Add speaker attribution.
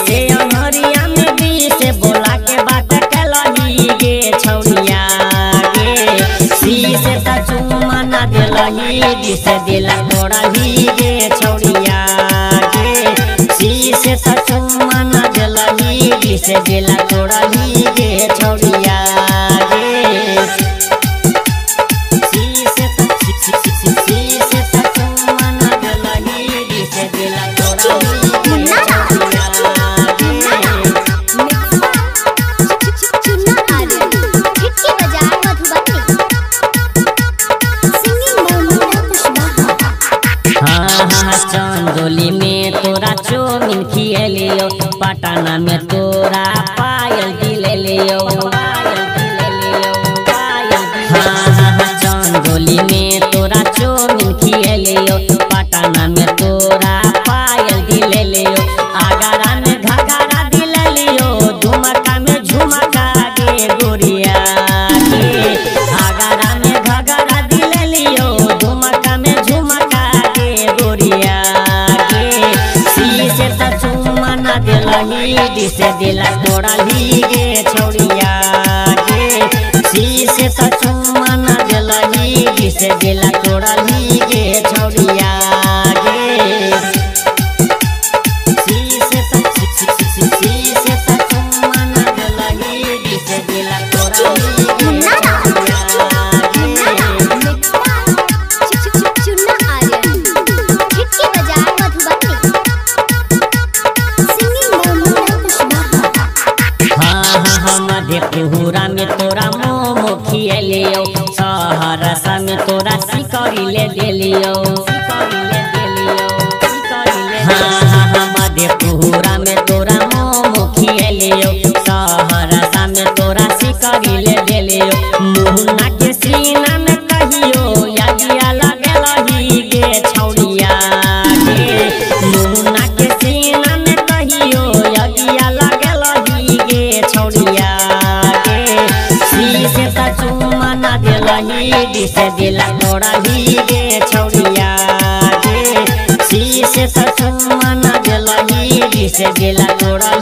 Speaker 1: से अनहरिया में भी से बोला के बात कलही गे छौड़िया गे सी से त चुम्मा ना दिलही डी से दिला तोड़ही गे छौड़िया गे सी से त चुम्मा ना दिलही डी से दिला तोड़ही गे छौड़िया चंदोली में तोरा चौमिन खिए लियो पटना में तोरा पायल दिले लियो चंदोली में तोरा चौमिन खिए लियो पटना में तोरा पायल दिले लियो आगरा में घाघरा दिले लियो झुमका में झुमका गे गोरिया गे आगरा में घाघरा दिले लियो झुमका में झुमका गे गोरिया डी से दिला तोड़ही गे छौड़िया गे सी से त चुम्मा ना दिलही डी से दिला तोड़ही गे छौड़िया गे सी से त चुम्मा ना दिलही डी से दिला तोड़ही मधेपुरा में तोरा मोमो खिए लियो सहरसा में तोरा सिकरी ले दे लियो मधेपुरा में तोरा मोमो खिए लियो सहरसा में तोरा सिकरी ले दे लियो मुन्ना के सीना में कहियो यागिया लगलही गे छौड़िया गे मुन्ना के सीना में कहियो यागिया लगलही गे छौड़िया डी से दिला तोड़ही गे छौड़िया गे सी से त चुम्मा ना दिलही डी से दिला तोड़ही